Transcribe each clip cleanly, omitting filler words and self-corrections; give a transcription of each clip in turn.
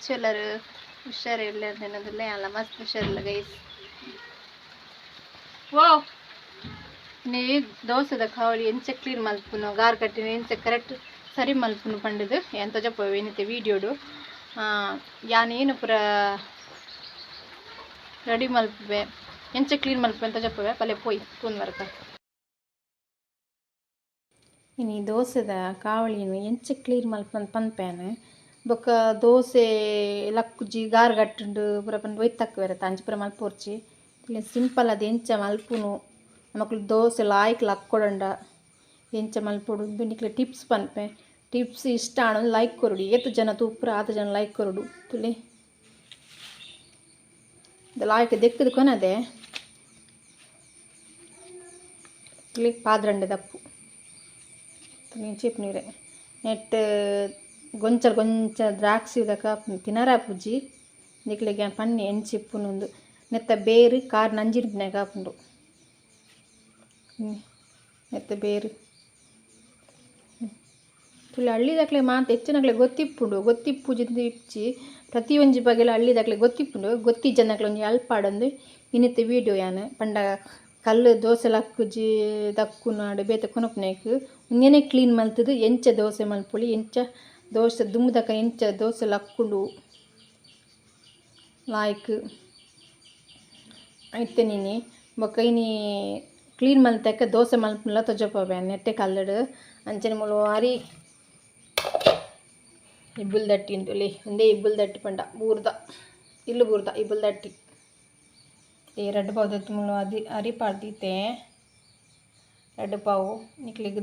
ಹೆಚ್ಚೆಲ್ಲರೂ ಹುಷಾರಿಲ್ಲ ಅನ್ನೋದಿಲ್ಲ ಎಲ್ಲ ಮಸ್ತ್ ಹುಷಾರಿಲ್ಲ ಗೈಸ್. ಓ ನೀ ದೋಸೆದ ಕಾವಳಿ ಎಂಚ ಕ್ಲೀನ್ ಮಲ್ಪುನು ಗಾರ್ ಕಟ್ಟಿನ ಎಂಚ ಕರೆಕ್ಟ್ ಸರಿ ಮಲ್ಪುನು ಪಂಡದು ಎಂತ ಜಪ್ಪ ಏನಿತ್ತೆ ವೀಡಿಯೋಡು ಯಾನೇನು ಪುರ ರೆಡಿ ಮಲ್ಪೆ ಎಂಚ ಕ್ಲೀನ್ ಮಲ್ಪೆ ಅಂತ ಜಪ್ಪವೆ ಪಲ್ಲೆ ಪೋಯ್ ತೂನ್ ವರ್ಕ ಇನ್ನು ದೋಸೆದ ಕಾವಳಿನು ಎಂಚ ಕ್ಲೀನ್ ಮಲ್ಪಂದು ಪನ್ಪೇನು ಬೊಕ್ಕ ದೋಸೆ ಲಕ್ಕುಜಿ ಗಾರ್ ಗಟ್ಟುಂಡು ಪೂರ ಪಂದು ಒಯ್ತಕ್ಕ ಬೇರೆ ಅಂಚ ಪೂರ ಮಲ್ಪೋರ್ಚಿ ಇಲ್ಲ ಸಿಂಪಲ್ ಅದು ಎಂಚ ಮಲ್ಪುನು ನಮಕ್ಲು ದೋಸೆ ಲಾಯ್ಕ್ ಲಕ್ಕೊಡಂಡ ಎಂಚ ಮಲ್ಪೊಡು ನಿಕ್ಲೆ ಟಿಪ್ಸ್ ಪನ್ಪೆ ಟಿಪ್ಸ್ ಇಷ್ಟ ಆಣ ಲೈಕ್ ಕೊರಡು ಏತು ಜನ ತೂಪುರ ಆತ ಜನ ಲೈಕ್ ಕೊರಡು ತುಳಿ ಲಾಯ್ಕ್ ದೆಕ್ಕದು ಕೊನದೆ ತುಳಿ ಪಾದ್ರಂಡೆ ದಪ್ಪು ತುಳಿ ಚೀಪ್ ನೀರೆ ನೆಟ್ ಗೊಂಚಲ್ ಗೊಂಚ ದ್ರಾಕ್ಷಿ ದಕ ತಿನರ ಪೂಜಿ ನಿಕ್ಲೆಗೆ ಪನ್ನಿ ಎಂಚಿಪ್ಪುನೊಂದು ನೆತ್ತ ಬೇರು ಕಾರ್ ನಂಜಿರ್ಪಿನಾಗ ಹಾಪುಂಡು ನೆತ್ತ ಬೇರು ತುಳಿ ಹಳ್ಳಿದಕ್ಲೆ ಮಾತ ಹೆಚ್ಚಿನಕ್ಲೆ ಗೊತ್ತಿಪ್ಪುಜಿ ಇಚ್ಚಿ ಪ್ರತಿಯೊಂಜಿ ಬಗೆಲ ಹಳ್ಳಿದಕ್ಲೆ ಗೊತ್ತಿಪ್ಪುಂಡು ಗೊತ್ತಿ ಜನಕ್ಲೆ ಒಂಜಿ ಹೆಲ್ಪ್ ಆಡೊಂದು ಇನ್ನಿತ್ತೆ ವೀಡಿಯೋ ಯಾನು ಪಂಡ ಕಲ್ಲು ದೋಸೆ ಲಕ್ಕುಜಿ ದಕ್ಕುನಾಡು ಬೇತೆ ಕೊನಪುನೇಕು ಇಂಗನೆ ಕ್ಲೀನ್ ಮಲ್ತದು ಎಂಚ ದೋಸೆ ಮಲ್ಪೊಲಿ ಎಂಚ ದೋಸೆ ದುಮ್ಮದಕ ಎಂಚ ದೋಸೆ ಲಕ್ಕುಂಡು ಲಾಯ್ಕ್ ಐತೆ ನೀನು ಬೊಕ್ಕ ಇನಿ ಕ್ಲೀನ್ ಮಲ್ತಕ್ಕ ದೋಸೆ ಮಲ್ಪುಲ್ಲ ತೊಜಪವೆ ನೆಟ್ಟೆ ಕಲ್ಲಡು ಅಂಚನೆ ಮುಳು ಅರಿ ಇಬ್ಬುಲ್ ದಟ್ಟಿ ಉಂಟುಲಿ ಒಂದೇ ಇಬ್ಬುಲ್ ದಟ್ಟಿ ಪಂಡ ಬೂರ್ದ ಇಲ್ಲು ಬೂರ್ದ ಇಬ್ಬುಲ್ ದಟ್ಟಿ ಈ ರೆಡ್ ಪಾವು ದತ್ತಿ ಮುಳು ಅರಿ ಪಾಡ್ದೀತೆ ರೆಡ್ ಪಾವು ನಿಕ್ಲಿಗೆ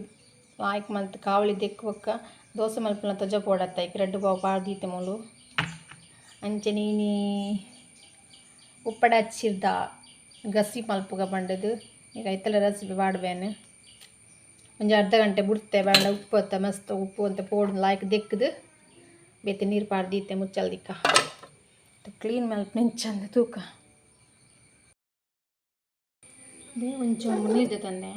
ಲಾಯ್ಕ್ ಮಲ್ತು ಕಾವಳಿ ದೆಕ್ಕುವಕ್ಕ ದೋಸೆ ಮಲ್ಪುಲ್ಲ ತೊಜಪ ಓಡತ್ತ ಈಗ ರೆಡ್ ಪಾವು ಪಾಡ್ದೀತೆ ಮುಳು ಅಂಚೆ ನೀನು ಉಪ್ಪಡ ಹಚ್ಚಿರ್ದ ಗಸಿ ಮಲ್ಪುಗ ಪಂಡದು ಈಗ ಐತಲ ರೆಸಿಪಿ ಪಾಡ್ಬೇನು ಒಂಜಿ ಅರ್ಧ ಗಂಟೆ ಬಿಡ್ತೆ ಬೇಡ ಉಪ್ಪು ಅತ್ತ ಮಸ್ತ್ ಉಪ್ಪು ಅಂತ ಪೋಡು ಲಾಯ್ಕ್ ದೆಕ್ಕದು ಬೇತೆ ನೀರು ಪಾಡ್ದೀತೆ ಮುಚ್ಚಲ್ ದಿಕ್ಕ ಕ್ಲೀನ್ ಮಲ್ಪು ನೆಂಚಂದ ತೂಕ ಒಂಚೂರು ನೀರು ತಂದೆ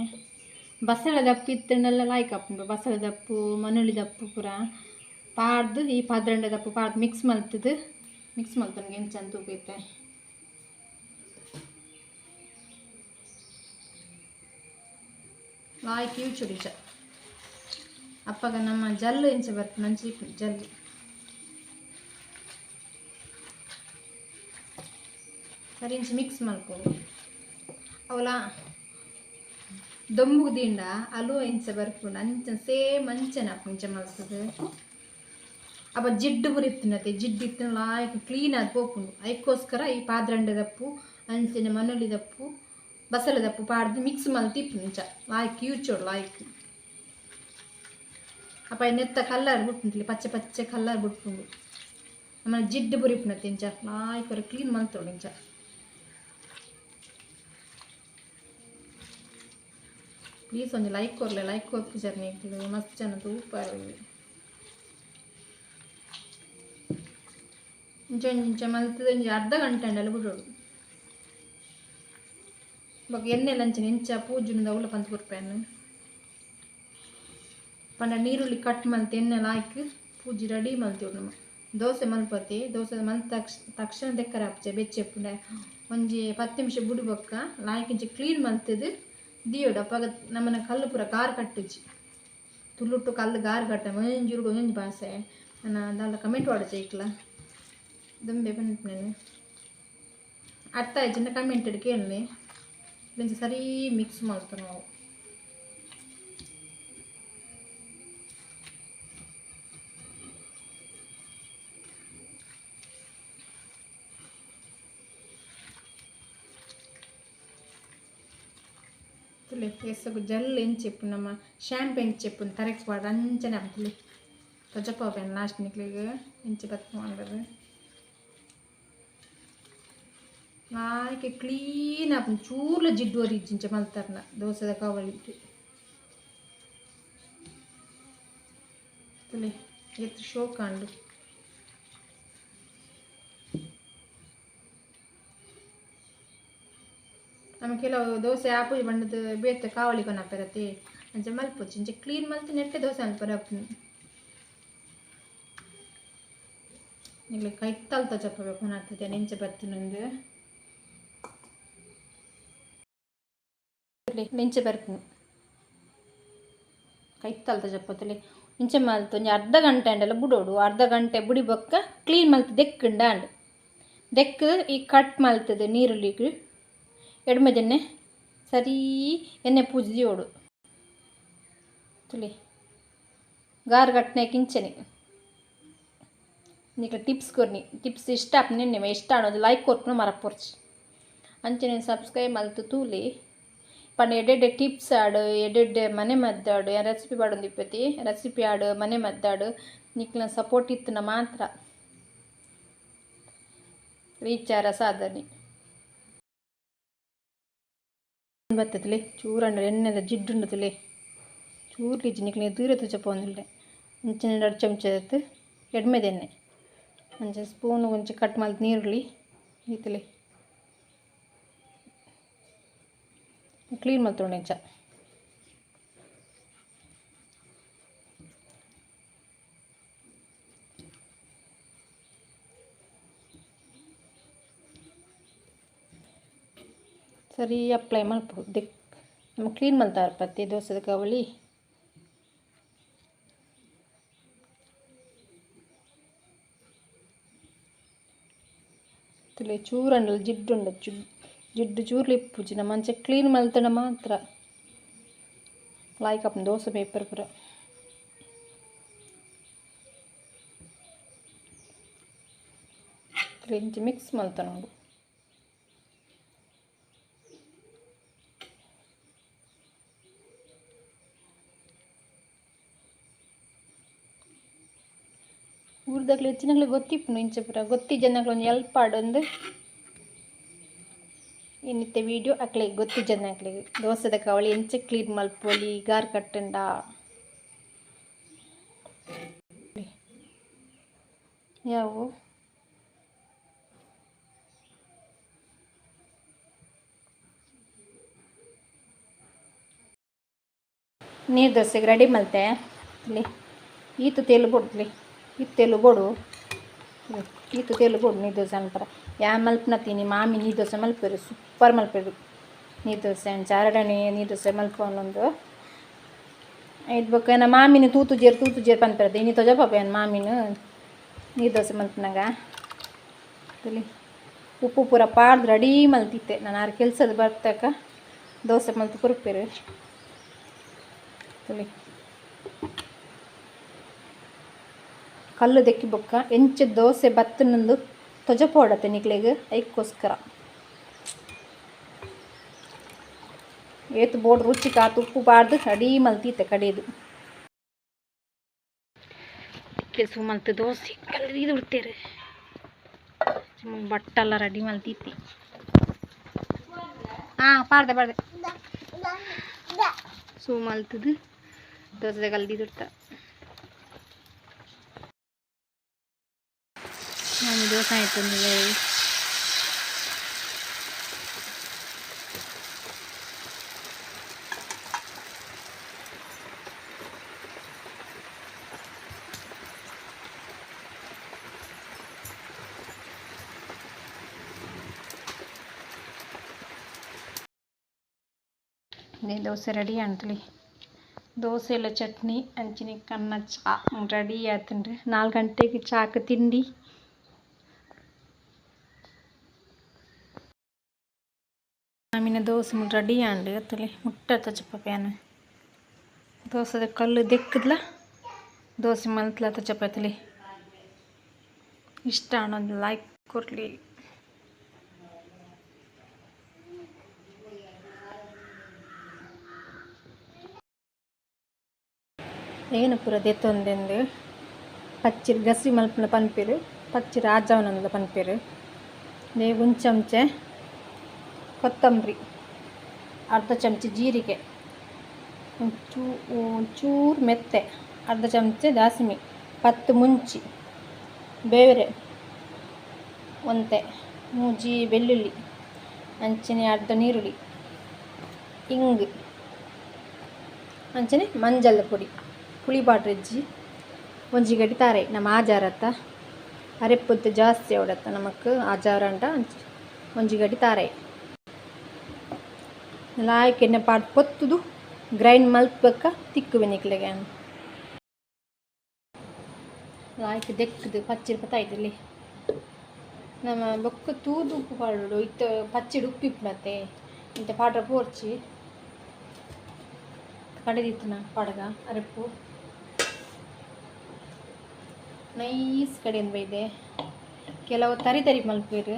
ಬಸಳೆ ದಪ್ಪು ಇತ್ತಂಡೆಲ್ಲ ಲಾಯ್ಕ್ ಹಾಪುಂಡು ಬಸಳೆ ದಪ್ಪು ಮನುಳಿ ದಪ್ಪು ಪೂರ ಪಾಡ್ದು ಈ ಪಾದ್ರಂಡೆ ದಪ್ಪು ಪಾಡ್ದು ಮಿಕ್ಸ್ ಮಲ್ತನ್ಗೆ ಎಂಚಂದ ತೂಕ ಐತೆ ಲಾಯ್ಕ್ ಯೂಚುಡಿಚ ಅಪ್ಪಗ ನಮ್ಮ ಜಲ್ಲು ಎಂಚ ಬರ್ತದೆ ನಂಚಿ ಜಲ್ಲು ಸರಿ ಇಂಚ ಮಿಕ್ಸ್ ಮಲ್ಪೋದು ಅವಲ ದೊಂಬುದಿಂಡ ಅಲು ಇಂಚ ಬರ್ಪುಂಡು ಅಂಚ ಸೇಮ್ ಅಂಚನ ಇಂಚ ಮಲ್ತದು ಅಪ್ಪ ಜಿಡ್ಡು ಬುರಿತ್ತುನತೆ ಜಿಡ್ಡು ಇತ್ತು ಲಾಯ್ಕ್ ಕ್ಲೀನ್ ಆಗಿ ಪೋಪುಂಡು ಅದಕ್ಕೋಸ್ಕರ ಈ ಪಾದ್ರಂಡೆ ದಪ್ಪು ಅಂಚಿನ ಮನುಳಿ ದಪ್ಪು ಬಸಳೆ ದಪ್ಪು ಪಾಡ್ದು ಮಿಕ್ಸ್ ಮಲ್ತಿಪ್ಪು ಇಂಚ ಲಾಯ್ಕ್ ಯೂಚೋಡು ಲಾಯ್ಕ್ ಅಪ್ಪ ನೆತ್ತ ಕಲ್ಲರ್ ಬಿಟ್ಟುಂಟು ಪಚ್ಚೆ ಪಚ್ಚೆ ಕಲ್ಲರ್ ಬಿಟ್ಪುಂಡು ಆಮೇಲೆ ಜಿಡ್ಡು ಬುರಿಪುನತ್ತೆ ಇಂಚ ಲಾಯ್ಕ್ ಕ್ಲೀನ್ ಮಲ್ತೋಡು ಇಂಚ ಪ್ಲೀಸ್ ಒಂದು ಲೈಕ್ ಕೊರಲೆ ಲೈಕ್ ಕೊರ್ಪು ಜರ್ನಿ ಮಸ್ತ್ ಜನ ತೂಪಾರ ಇಂಚ ಮಲ್ತದ ಅರ್ಧ ಗಂಟೆ ಅಂಡೆಲ್ಲ ಬಿಡೋಡು ಇವಾಗ ಎಣ್ಣೆ ಲಂಚನ ಎಂಚ ಪೂಜುನಿಂದ ಅವಳ ಪಂತ ಕೊರ್ಪೇನು ಪಂಡ ನೀರುಳ್ಳಿ ಕಟ್ ಮಲ್ತು ಎಣ್ಣೆ ಲಾಯ್ಕ್ ಪೂಜಿ ರೆಡಿ ಮಲ್ತೇವೆ ನಮ್ಮ ದೋಸೆ ಮಲ್ಪತಿ ದೋಸೆ ಮಲ್ತ ತಕ್ಷಣ ದೆಕ್ಕರ ಹಾಪ್ಚೆ ಬೆಚ್ಚೆಪ್ಪುಂಡೆ ಒಂಜಿ 10 ನಿಮಿಷ ಬುಡ್ಬೊಕ್ಕ ಲಾಯ್ಕ್ ಇಂಚ ಕ್ಲೀನ್ ಮಲ್ತದು ದಿಯೋಡು ಅಪ್ಪಾಗ ನಮ್ಮನ ಕಲ್ಲು ಪೂರ ಗಾರ್ ಕಟ್ಟುಜಿ ತುಳುಟ್ಟು ಕಲ್ಲು ಗಾರ್ ಕಟ್ಟ ಒಂಜುರುಡು ಒಂಜೊಂದು ಭಾಷೆ ನಾನು ಅದೆಲ್ಲ ಕಮೆಂಟ್ ಮಾಡಚ್ಚೆ ಇಕ್ಲ ದುಂಬೆ ಬಂದ್ನೇನು ಅರ್ಥ ಆಯ್ತು ಕಮೆಂಟ್ ಇಡ್ ಕೇಳಿ ಇದೊಂದು ಸರಿ ಮಿಕ್ಸ್ ಮಾಡ್ತೀವಿ ನಾವು ತುಳಿ ಎಸಗು ಜಲ್ ಎಂಚೆಪ್ಪು ನಮ್ಮ ಶ್ಯಾಂಪ್ ಎಂಚೆಪ್ಪು ತರಕ್ ಪಾಡು ಅಂಚನೆ ಆಗ್ತಲಿ ತೊಜಪ್ಪ ಲಾಸ್ಟ್ ನಿಕ್ಲಿಗೆ ಎಂಚೆ ಬತ್ತು ಮಾಡೋದು ಲಾಯ್ಕೆ ಕ್ಲೀನ್ ಆಪು ಚೂರ್ಲ ಜಿಡ್ಡು ಒರಿಜಿಂಚ ಮಲ್ತಾರನ ದೋಸೆದ ಕಾವಳಿಟ್ಟು ತುಳಿ ಎತ್ತು ಶೋ ಕಾಂಡು ನಮ್ಮ ಕೆಲವು ದೋಸೆ ಆಪುಜಿ ಬಂಡದು ಬೇತೆ ಕಾವಳಿ ಕೊನಪೆರತಿ ಅಂಚೆ ಮಲ್ಪೊಚ್ಚಿ ಇಂಚೆ ಕ್ಲೀನ್ ಮಲ್ತು ನೆಟ್ಟೆ ದೋಸೆ ಮಲ್ಪರ ಇಲ್ಲಿ ಕೈ ತಲ್ತ ಚಪ್ಪಬೇಕು ಆಗ್ತದೆ ನೆಂಚೆ ಬರ್ತೀನೊಂದು ನೆಂಚೆ ಬರ್ತೀನಿ ಕೈ ತಲ್ತ ಚಪ್ಪತ್ತಲ್ಲಿ ಇಂಚೆ ಮಲ್ತು ಒಂಜಿ ಅರ್ಧ ಗಂಟೆ ಅಂಡೆಲ್ಲ ಬುಡೋಡು ಅರ್ಧ ಗಂಟೆ ಬುಡಿ ಬೊಕ್ಕ ಕ್ಲೀನ್ ಮಲ್ತು ದೆಕ್ಕಂಡ ಅಂಡು ದೆಕ್ಕು ಈ ಕಟ್ ಮಲ್ತದೆ ನೀರುಳ್ಳಿಗೆ ಎಡ್ಮೆದೆನ್ನೆ ಸರಿ ಎಣ್ಣೆ ಪೂಜಿ ಓಡು ತುಳಿ ಗಾರ್ ಗಟ್ಟನೆ ಕಿಂಚನೆ నీకు టిప్స్ కొన్ని టిప్స్ ಇಷ್ಟ ಆಪ್ನೆ ನೀವು ಇಷ್ಟ ಅನ್ನೋದು ಲೈಕ್ ಕೊರ್ಪು ಮರಪೊರ್ಚಿ ಅಂಚನೆ ಸಬ್ಸ್ಕ್ರೈಬ್ ಮಲ್ತು ತೂಲಿ ಪಂಡ ಎಡೆಡೆ ಟಿಪ್ಸ್ ಆಡು ಎಡೆಡೆ ಮನೆ ಮದ್ದಾಡು ರೆಸಿಪಿ ಬಾಡೊಂದು ಇಪ್ಪತ್ತಿ ರೆಸಿಪಿ ಆಡು ಮನೆ ಮದ್ದಾಡು ನಿಕ್ಲ ಸಪೋರ್ಟ್ ಇತ್ತನ ಮಾತ್ರ ರೀಚ್ ಆರ ಸಾಧನೆ ಬರ್ತದಲೆ ಚೂರಂಡ ಎಣ್ಣೆದ ಜಿಡ್ಡುಂಡತಲೆ ಚೂರ್ಲಿಜ್ಜಿ ನಿಕ್ಲ ದೂರ ತುಚ್ಚಪ್ಪೊಂದಿಲ್ಲೆ ಇಂಚಿನ 2 ಚಮಚ ಎತ್ತು ಎಡ್ಮೆದೆಣ್ಣೆ ಒಂಚ ಸ್ಪೂನ್ ಒಂಚ ಕಟ್ ಮಲ್ತು ನೀರುಳ್ಳಿ ಈತಲೆ ಕ್ಲೀನ್ ಮಲ್ತೊಂಡು ಇಂಚ ಸರಿ ಅಪ್ಲೈ ಮಲ್ಪು ದಿಕ್ ನಮ್ಮ ಕ್ಲೀನ್ ಮಲ್ತಾರ ಪತ್ತಿ ದೋಸೆದ ಕವಳಿ ಚೂರಂಡಲ್ಲ ಜಿಡ್ಡುಂಡ ಜಿಡ್ಡು ಚೂರ್ಲಿಪ್ಪುಜಿನ ಮಂಚ ಕ್ಲೀನ್ ಮಲ್ತಣ ಮಾತ್ರ ಲಾಯ್ಕ್ ಅಪ್ಪ ದೋಸೆ ಪೇಪರ್ ಪೂರ ಇಂಚ ಮಿಕ್ಸ್ ಮಲ್ತ ನೋಡು ಊರ್ದಾಗ್ಲಿ ಹೆಚ್ಚಿನಾಗ್ಲಿ ಗೊತ್ತಿಪ್ಪು ಇಂಚೆ ಪುರ ಗೊತ್ತಿ ಜನಗಳು ಒಂದು ಎಲ್ಪ್ ಆಡೊಂದು ಇನ್ನಿತ್ತೆ ವೀಡಿಯೋ ಅಕ್ಲಿಗೆ ಗೊತ್ತಿ ಜನಗಳಿಗೆ ದೋಸೆದ ಕವಳಿ ಎಂಚೆ ಕ್ಲೀನ್ ಮಲ್ಪೊಲಿ ಗಾರ್ ಕಟ್ಟಂಡ ಯಾವು ನೀರು ದೋಸೆಗೆ ರೆಡಿ ಮಲ್ತೆ ಇಲ್ಲಿ ಈತು ತೆಲು ಕೊಡ್ಲಿ ಇದು ತೆಲು ಕೊಡು ಈತು ತೆಲು ಕೊಡು ನೀರು ದೋಸೆ ಅನ್ಪರ ಯಾ ಮಲ್ಪನ ತಿನ್ನಿ ಮಾಮಿ ನೀರು ದೋಸೆ ಮಲ್ಪರು ಸೂಪರ್ ಮಲ್ಪರು ನೀರು ದೋಸೆ ಚಾರಡಣಿ ನೀರು ದೋಸೆ ಮಲ್ಪೊಂದೊಂದು ಇದು ಬೇಕು ನಮ್ಮ ಮಾಮಿನ ತೂತು ಜೇರು ಪನ್ಪರದೆ ಇನ್ನು ತೊಜ ಪಾಪ ಏನು ಮಾಮಿನ ನೀರು ದೋಸೆ ಮಲ್ಪನಾಗ ಇಲ್ಲಿ ಉಪ್ಪು ಪೂರ ಪಾಡ್ದು ರೆಡಿ ಮಲ್ತಿತ್ತೆ ನಾನು ಆರು ಕೆಲಸದ ಬರ್ತಕ್ಕ ದೋಸೆ ಮಲ್ತು ಕುರುಪೇರು ಇಲ್ಲಿ ಕಲ್ಲು ದೆಕ್ಕಿ ಬೊಕ್ಕ ಎಂಚ ದೋಸೆ ಬತ್ತನೊಂದು ತೊಜಪೋಡತ್ತೆ ನಿಕ್ಲೆಗೆ ಐಕ್ಕೋಸ್ಕರ ಏತು ಬೋರ್ಡ್ ರುಚಿ ಕಾತು ಉಪ್ಪು ಬಾರ್ದು ಅಡಿ ಮಲ್ತೀತೆ ಕಡೆಯದು ಕೆಲಸ ಮಲ್ತು ದೋಸೆ ಕಲ್ಲು ಇದು ಬಿಡ್ತೇರೆ ಬಟ್ಟೆಲ್ಲ ರೆಡಿ ಮಲ್ತೀತಿ ಪಾಡ್ದೆ ಸೂ ಮಲ್ತದು ದೋಸೆ ಕಲ್ದಿ ಬಿಡ್ತ ದೋಸೆ ಆಯ್ತು ದೋಸೆ ರೆಡಿ ಅಂತಲಿ ದೋಸೆ ಎಲ್ಲ ಚಟ್ನಿ ಅಂಚಿನಿ ಕನ್ನ ಚಾ ರೆಡಿ ಆಯ್ತಂಡ್ರಿ 4 ಗಂಟೆಗೆ ಚಾಕ ತಿಂಡಿ ಆಮೇಲೆ ದೋಸೆ ರೆಡಿ ಆಂಡು ಅತ್ತಲೆ ಮುಟ್ಟ ತಚ್ಚಪ್ಪ ಪ್ಯಾನ್ ದೋಸೆದ ಕಲ್ಲು ದೆಕ್ಕದ್ಲ ದೋಸೆ ಮಲ್ತಲ ತಚ್ಚಪ್ಪತ್ತಲಿ ಇಷ್ಟ ಅನ್ನೋದು ಲೈಕ್ ಕೊಡ್ಲಿ ಏನು ಪೂರ ದೆತ್ತೊಂದೆಂದು ಪಚ್ಚಿರು ಗಸಿ ಮಲ್ಪನ ಪನ್ಪೇರು ಪಚ್ಚಿ ರಾಜವನಂದ ಪನ್ಪೇರು ದೇ 1 ಚಮಚೆ ಕೊತ್ತಂಬರಿ ಅರ್ಧ ಚಮಚೆ ಜೀರಿಗೆ ಚೂರು ಮೆತ್ತೆ ಅರ್ಧ ಚಮಚೆ ದಾಸಿಮಿ 10 ಮುಂಚಿ ಬೇರೆ ಒಂತೆ ಮೂಜಿ ಬೆಳ್ಳುಳ್ಳಿ ಅಂಚನೆ ಅರ್ಧ ನೀರುಳ್ಳಿ ಇಂಗು ಅಂಚನೆ ಮಂಜಲ್ ಪುಡಿ ಪುಳಿ ಬಾಟ್ರೆಜ್ಜಿ ಒಂಜಿ ಗಡಿ ತಾರೆ ನಮ್ಮ ಆಜಾರತ್ತ ಅರೆಪ್ಪೊತ್ತು ಜಾಸ್ತಿ ಅವಡತ್ತ ನಮಕ್ ಆಚಾರಂಟ ಒಂಜಿ ಗಡಿ ತಾರಾಯಿ ಲಾಯ್ಕೆನೆ ಪಾಟ್ ಪೊತ್ತುದು ಗ್ರೈಂಡ್ ಮಲ್ಪಕ್ಕ ತಿಕ್ಕು ಬೆನಿಕ್ಲೆಗೆ ಲಾಯ್ಕೆ ದೆಕ್ಕದು ಪಚ್ಚಿರು ಪತ್ತಾಯ್ತಲ್ಲಿ ನಮ್ಮ ಬೊಕ್ಕ ತೂದು ಉಪ್ಪು ಪಾಡು ಇತ್ತು ಪಚ್ಚಿಡು ಉಪ್ಪಿಪ್ಪನತ್ತೆ ಇಂಥ ಪಾಡ್ರ ಪೋರ್ಚಿ ಕಡೆದಿತ್ತು ಪಾಡಗ ಅರೆಪ್ಪು ನೈಸ್ ಕಡೆಯಿಂದ ಬೈದೆ ಕೆಲವು ತರಿ ತರಿ ಮಲ್ಪೇರು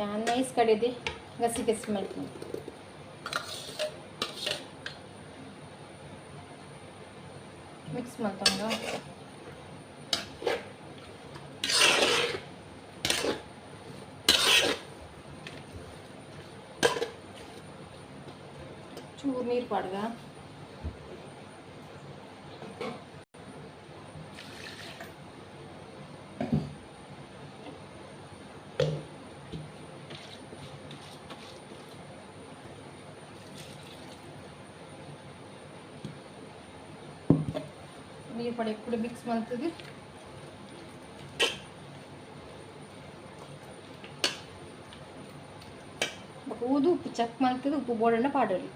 ಯಾನ್ ನೈಸ್ ಕಡೆದೆ ಗಸಿ ಗಸಿ ಮಲ್ಪು ಮಿಕ್ಸ್ ಮಾಡ್ತಂಗ ಚೂರು ನೀರು ಪಾಡ್ಗ ನೀರು ಪಡೆ ಕೂಡ ಮಿಕ್ಸ್ ಮಾಡ್ತದೆ ಊದು ಉಪ್ಪು ಚೆಕ್ ಮಾಡ್ತದೆ ಉಪ್ಪು ಬೋಡಣ್ಣ ಪಾಡೋಲಿ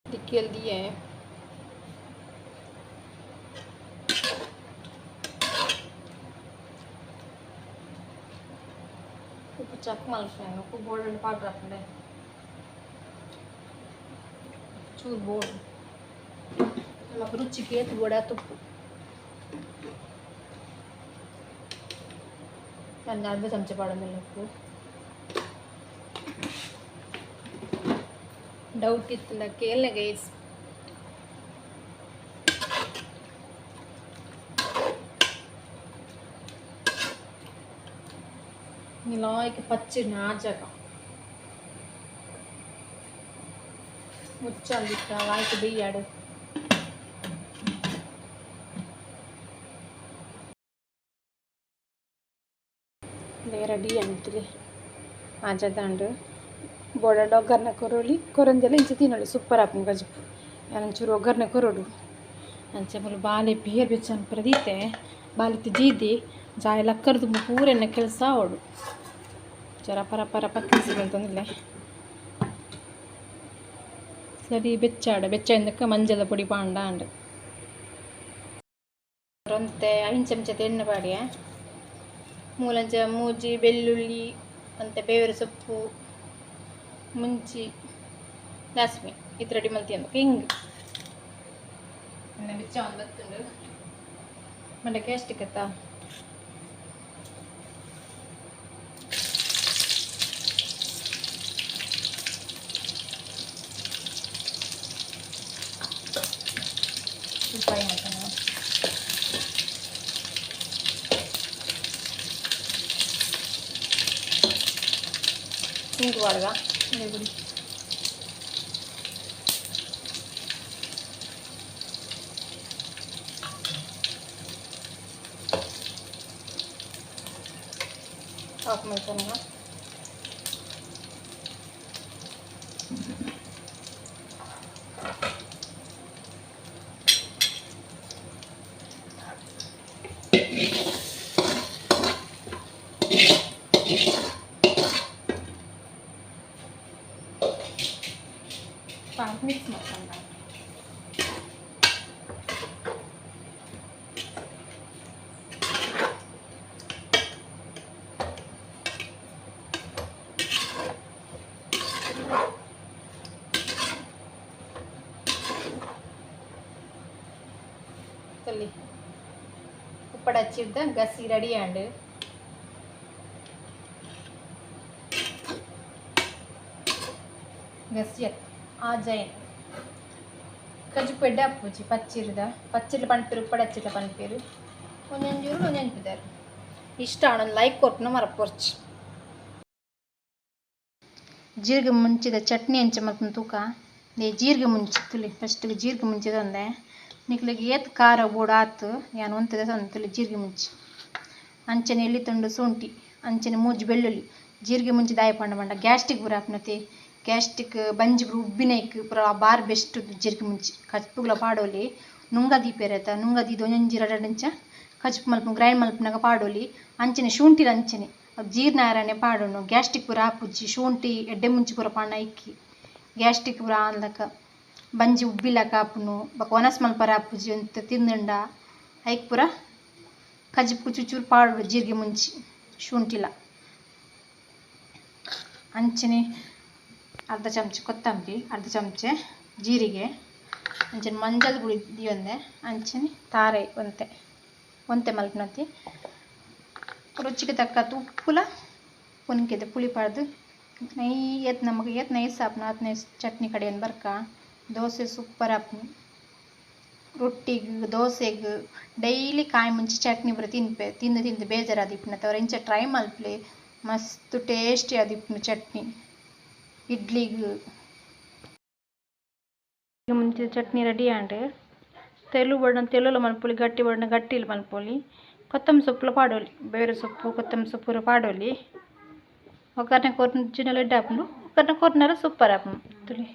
ಟಿಕ್ಕಿಯಲ್ಲಿ ದಿಯೆ ಉಪ್ಪು ಚೆಕ್ ಮಾಡ್ತಾನೆ ಉಪ್ಪು ಬೋಡಣ್ಣ ಪಾಡ್ರ ಹಾಕೊಂಡೆ ಚೂರು ಬೋಡು ನಮಗೆ ರುಚಿಗೆ ಬೋಡ ತುಪ್ಪು ನನ್ನ ಅರ್ಧ ಚಮಚ ಪಾಡೋದಿಲ್ಲ ಉಪ್ಪು ಡೌಟ್ ಇತ್ತು ಕೇಳಲೆ ಗೈಸ್ ಲಾಯ್ಕ್ ಪಚ್ಚಿ ನಾಜಕ ಮುಚ್ಚಂದಿಟ್ಟ ಲಾಯ್ಕ್ ಬೇಯಾಡು ರೆಡಿ ಅಂತಿಲಿ ಆಜದಂಡು ಬೋಡ ಒಗ್ಗರಣೆ ಕೊರೋಲಿ ಕೊರಂದೆಲ್ಲ ಇಂಚೆ ತಿನ್ನೋಳಿ ಸೂಪರ್ ಆಪನ್ ಗಜಪು ಒಂಚೂರು ಒಗ್ಗರಣೆ ಕೊರೋಡು ಅಂಚೆ ಮೊದಲು ಬಾಲೆ ಬೇರೆ ಬೆಚ್ಚ ಪ್ರದೀತೆ ಬಾಲಿತ್ತು ಜೀದಿ ಜಾಯೆಲ್ಲ ಕರೆದು ಪೂರೆನ್ನ ಕೆಲಸ ಓಡು ಜರ ಪರ ಪರ ಪಕ್ಕಿಸಿದಂತಂದಿಲ್ಲ ಸರಿ ಬೆಚ್ಚಾಡ ಬೆಚ್ಚಾಡಕ್ಕೆ ಮಂಜದ ಪುಡಿ ಪಾಂಡ ಅಂಡು ಒಂತೆ 5 ಚಮಚ ಎಣ್ಣೆ ಪಾಡಿಯ ಮೂಲಂಚ ಮೂಜಿ ಬೆಳ್ಳುಳ್ಳಿ ಮತ್ತು ಬೇವಿನ ಸೊಪ್ಪು ಮುಂಚಿ ದಾಸ್ಮಿ ಇದು ರೆಡಿ ಮಲ್ತಿ ಅಂದಕ್ಕೆ ಹಿಂಗೆ ಎಣ್ಣೆ ಬೆಚ್ಚ ಒಂದು ಬತ್ತುಂಡು ಮಂಡಕ್ಕೆ ಎಷ್ಟಕ್ಕತ್ತ ಫ್ರೈ ಮಾಡ್ತಾನೆ ಹಿಂಗೆ ಬಾಡ್ಗ ಬಿಡಿ ಆಫ್ ಮಾಡ್ತಾನೆ ಮಿಕ್ಸ್ ಮಾಡ್ಕೊಂಡ ತಲ್ಲಿ ಉಪ್ಪಡ ಹಚ್ಚಿದ್ದ ಗಸಿ ರೆಡಿ ಆಂಡು ಗಸಿ ಆಜಾಯನ್ ಕಜುಪೆಡ್ಡೆ ಅಪ್ಪುಜಿ ಪಚ್ಚಿರ್ಲ ಪಂಪಿರು ಉಪ್ಪಡಚ್ಚಿರ್ಲ ಪಂಪಿರು ಒಂದೊಂಜೂರು ಒಂದು ನೆನಪಿದ್ದಾರೆ ಇಷ್ಟ ಒಂದು ಲೈಕ್ ಕೊಟ್ಟು ಮರಪೊರ್ಚಿ ಜೀರಿಗೆ ಮುಂಚಿದ ಚಟ್ನಿ ಹಂಚ ಮತ್ತು ತೂಕ ಜೀರಿಗೆ ಮುಂಚಿತ್ತುಲಿ ಫಸ್ಟಿಗೆ ಜೀರಿಗೆ ಮುಂಚಿದಂದೆ ನಿಕ್ಲಿಗೆ ಏತ್ ಖಾರ ಬೋಡ ಆತು ಯಾನು ಒಂತದೆ ತಂತುಲಿ ಜೀರಿಗೆ ಮುಂಚಿ ಅಂಚನೆ ಎಲ್ಲಿ ತಂಡು ಶುಂಠಿ ಅಂಚನೆ ಮೂಜಿ ಬೆಳ್ಳುಳ್ಳಿ ಜೀರಿಗೆ ಮುಂಚಿ ದಾಯ ಪಂಡ ಮಂಡ ಗ್ಯಾಸ್ಟಿಕ್ ಬುರ ಹಾಪ್ನತಿ ಗ್ಯಾಸ್ಟಿಕ್ ಬಂಜಿ ಉಬ್ಬಿನೈಕ್ ಪುರ ಬಾರ್ ಬೆಸ್ಟ್ ಜೀರಿಗೆ ಮುಂಚಿ ಕಪ್ಪುಗಳ ಪಾಡೋಲಿ ನುಂಗ ದೀಪೇರತ ನುಂಗ ದೀದು ಒಂಜಿ ರಡಂಚ ಕಚ್ಪು ಮಲ್ಪ ಗ್ರೈಂಡ್ ಮಲ್ಪನಾಗ ಪಾಡೋಲಿ ಅಂಚನೆ ಶುಂಠಿಲ ಅಂಚನೆ ಜೀರ್ಣ ಆರನೆ ಪಾಡೋನು ಗ್ಯಾಸ್ಟ್ರಿಕ್ ಪೂರ ಆಪುಜಿ ಶುಂಠಿ ಎಡ್ಡೆ ಮುಂಚಿ ಪೂರ ಪಾಂಡ ಇಕ್ಕಿ ಗ್ಯಾಸ್ಟ್ರಿಕ್ ಪೂರ ಆನ್ಲಕ ಬಂಜಿ ಉಬ್ಬಿಲಕ ಆಪುನು ಬಕ ಒನಸ್ ಮಲ್ಪರ ಆಪುಜಿ ಅಂತ ತಿಂದುಂಡ ಐಕ್ ಪೂರ ಕಜ್ಪು ಚೂಚೂರು ಪಾಡೋಡು ಜೀರಿಗೆ ಮುಂಚಿ ಶುಂಠಿಲ ಅಂಚನೆ ಅರ್ಧ ಚಮಚ ಕೊತ್ತಂಬರಿ ಅರ್ಧ ಚಮಚ ಜೀರಿಗೆ ಅಂಚನೆ ಮಂಜಲ್ ಪುಡಿ ದಿಯೊಂದೆ ಅಂಚನೆ ತಾರೆ ಒಂತೆ ಮಲ್ಪನತಿ ರುಚಿಗೆ ತಕ್ಕತ್ತು ಉಪ್ಪುಲ ಪುನ್ಕೆದೆ ಪುಳಿ ಪಾಡ್ದು ನಮಗೆ ನೈಸ್ ಆಪ್ನ ಆತ್ ನೈಸ್ ಚಟ್ನಿ ಕಡೆಯನ್ನು ಬರ್ಕ ದೋಸೆ ಸೂಪರ್ ಆಪ್ನು ರೊಟ್ಟಿಗೆ ದೋಸೆಗೆ ಡೈಲಿ ಕಾಯಿ ಮುಂಚೆ ಚಟ್ನಿ ಬರ ತಿಂದು ಬೇಜಾರಾದಿಪ್ಪನ ತವರ ಇಂಚ ಟ್ರೈ ಮಲ್ಪ್ಲೆ ಮಸ್ತ್ ಟೇಸ್ಟಿ ಆದಿಪ್ಪನು ಚಟ್ನಿ ಇಡ್ಲಿಗೆ ಮುಂಚೆ ಚಟ್ನಿ ರೆಡಿ ಆಂಡೆ ತೆಲುಲ ಮಲ್ಪೊಲಿ ಗಟ್ಟಿ ಬಣ್ಣ ಗಟ್ಟಿಲಿ ಮಲ್ಪೊಲಿ ಕೊತ್ತಂಬರಿ ಸೊಪ್ಪುಲ ಪಾಡೋಲಿ ಬೇರೆ ಸೊಪ್ಪು ಕೊತ್ತಂಬರಿ ಸೊಪ್ಪು ಪಾಡೋಲಿ ಒಗ್ಗರಣೆ ಕೊರ್ಜಿನಲ್ಲ ಎಡ್ಡೆ ಹಾಕೊಂಡು ಒಗ್ಗರಣೆ ಕೊರ್ನಾರ ಸೂಪರ್ ಆಪುನು ತುಳಿ